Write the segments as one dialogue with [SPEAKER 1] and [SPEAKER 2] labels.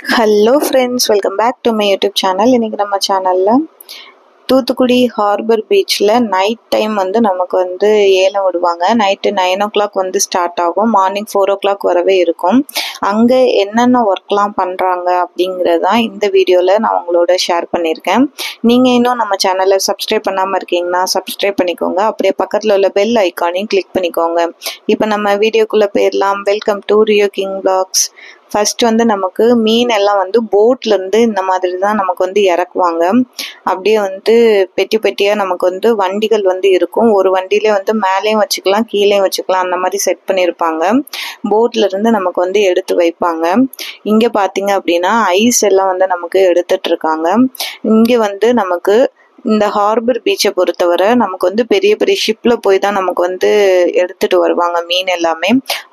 [SPEAKER 1] Hello friends, welcome back to my YouTube channel. இன்றைக்கி நம்ம சேனலில் தூத்துக்குடி ஹார்பர் பீச்சில் நைட் டைம் நமக்கு ஏலம் விடுவாங்க. நைட்டு 9 o'clock ஸ்டார்ட் ஆகும். மார்னிங் 4 o'clock வரவே இருக்கும். அங்கே என்னென்ன ஒர்க்லாம் பண்ணுறாங்க அப்படிங்கிறதான் இந்த வீடியோவில் நான் உங்களோட ஷேர் பண்ணியிருக்கேன். நீங்கள் இன்னும் நம்ம சேனலை சப்ஸ்கிரைப் பண்ணாமல் இருக்கீங்கன்னா சப்ஸ்கிரைப் பண்ணிக்கோங்க. அப்படியே பக்கத்தில் உள்ள பெல் ஐக்கானையும் கிளிக் பண்ணிக்கோங்க. இப்போ நம்ம வீடியோக்குள்ளே போயிடலாம். Welcome to Rio King vlogs. First நமக்கு மீன் எல்லாம் போட்லேருந்து இந்த மாதிரி தான் நமக்கு இறக்குவாங்க. அப்படியே பெட்டி பெட்டியாக நமக்கு வண்டிகள் இருக்கும். ஒரு வண்டியிலே மேலேயும் வச்சுக்கலாம், கீழேயும் வச்சுக்கலாம், அந்த மாதிரி செட் பண்ணியிருப்பாங்க. போட்லேருந்து நமக்கு எடுத்து வைப்பாங்க. இங்கே பார்த்தீங்க அப்படின்னா ஐஸ் எல்லாம் நமக்கு எடுத்துட்டு இருக்காங்க. இங்கே நமக்கு இந்த ஹார்பர் பீச்சை பொறுத்தவரை நமக்கு பெரிய பெரிய ஷிப்பில் போய் தான் நமக்கு எடுத்துட்டு வருவாங்க. மீன் எல்லாமே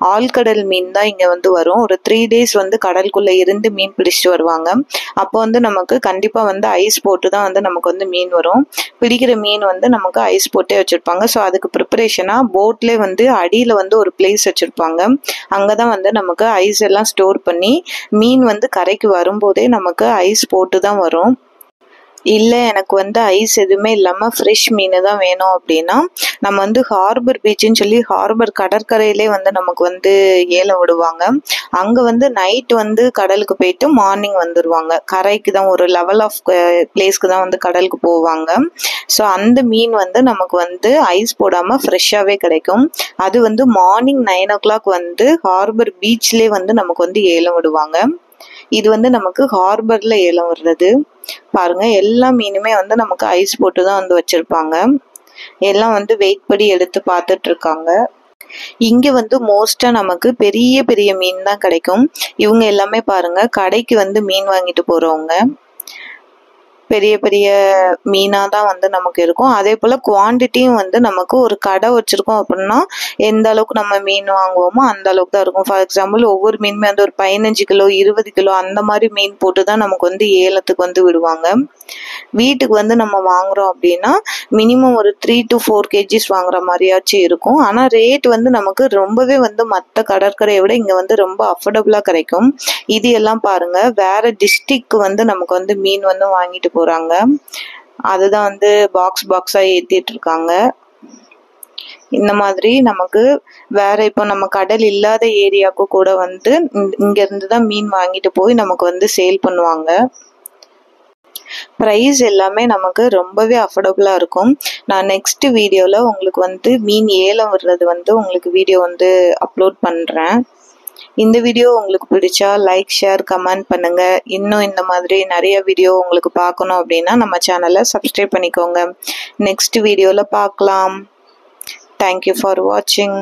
[SPEAKER 1] ஆழ்கடல் மீன் தான் இங்கே வரும். ஒரு 3 days கடலுக்குள்ளே இருந்து மீன் பிடிச்சிட்டு வருவாங்க. அப்போ நமக்கு கண்டிப்பாக ஐஸ் போட்டு தான் நமக்கு மீன் வரும். பிடிக்கிற மீன் நமக்கு ஐஸ் போட்டே வச்சுருப்பாங்க. ஸோ அதுக்கு ப்ரிப்பரேஷனாக போட்லேயே அடியில் ஒரு பிளேஸ் வச்சுருப்பாங்க. அங்கே தான் நமக்கு ஐஸ் எல்லாம் ஸ்டோர் பண்ணி மீன் கரைக்கு வரும்போதே நமக்கு ஐஸ் போட்டு தான் வரும். இல்லை எனக்கு ஐஸ் எதுவுமே இல்லாமல் ஃப்ரெஷ் மீன் தான் வேணும் அப்படின்னா நம்ம ஹார்பர் பீச்சுன்னு சொல்லி ஹார்பர் கடற்கரையிலே நமக்கு ஏலம் விடுவாங்க. அங்கே நைட் கடலுக்கு போயிட்டு மார்னிங் வந்துடுவாங்க. கரைக்கு தான் ஒரு லெவல் ஆஃப் பிளேஸ்க்கு தான் கடலுக்கு போவாங்க. ஸோ அந்த மீன் நமக்கு ஐஸ் போடாமல் ஃப்ரெஷ்ஷாகவே கிடைக்கும். அது மார்னிங் 9 o'clock ஹார்பர் பீச்லேயே நமக்கு ஏலம் விடுவாங்க. இது நமக்கு ஹார்பர்ல ஏலம் வர்றது. பாருங்க, எல்லா மீனுமே நமக்கு ஐஸ் போட்டு தான் வச்சிருப்பாங்க. எல்லாம் வெயிட் படி எடுத்து பார்த்துட்டு இருக்காங்க. இங்க மோஸ்டா நமக்கு பெரிய பெரிய மீன் தான் கிடைக்கும். இவங்க எல்லாமே பாருங்க, கடைக்கு மீன் வாங்கிட்டு போறவங்க. பெரிய பெரிய மீனா தான் நமக்கு இருக்கும். அதே போல குவான்டிட்டியும் நமக்கு ஒரு கடை வச்சிருக்கோம் அப்படின்னா எந்த அளவுக்கு நம்ம மீன் வாங்குவோமோ அந்த அளவுக்கு தான் இருக்கும். ஃபார் எக்ஸாம்பிள் ஒவ்வொரு மீனுமே ஒரு 15 கிலோ 20 கிலோ அந்த மாதிரி மீன் போட்டு தான் நமக்கு ஏலத்துக்கு விடுவாங்க. வீட்டுக்கு நம்ம வாங்குறோம் அப்படின்னா மினிமம் ஒரு 3 to 4 kgs வாங்குற மாதிரியாச்சும் இருக்கும். ஆனா ரேட் நமக்கு ரொம்பவே மற்ற கடற்கரையை விட இங்க ரொம்ப அஃபோர்டபுளா கிடைக்கும். இது எல்லாம் பாருங்க, வேற டிஸ்ட்ரிக்ட் நமக்கு மீன் வாங்கிட்டு போறாங்க. அதுதான் பாக்ஸா ஏத்திட்டு இருக்காங்க. இந்த மாதிரி நமக்கு வேற இப்போ நம்ம கடல் இல்லாத ஏரியாவுக்கு கூட இங்க இருந்துதான் மீன் வாங்கிட்டு போய் நமக்கு சேல் பண்ணுவாங்க. ப்ரைஸ் எல்லாமே நமக்கு ரொம்பவே அஃபோர்டபுளா இருக்கும். நான் நெக்ஸ்ட் வீடியோல உங்களுக்கு மீன் ஏலம் விடுறது உங்களுக்கு வீடியோ அப்லோட் பண்றேன். இந்த வீடியோ உங்களுக்கு பிடிச்சா லைக், ஷேர், கமெண்ட் பண்ணுங்க. இன்னும் இந்த மாதிரி நிறைய வீடியோ உங்களுக்கு பார்க்கணும் அப்படின்னா நம்ம சேனலை சப்ஸ்கிரைப் பண்ணிக்கோங்க. நெக்ஸ்ட் வீடியோல பார்க்கலாம். தேங்க்யூ ஃபார் வாட்சிங்.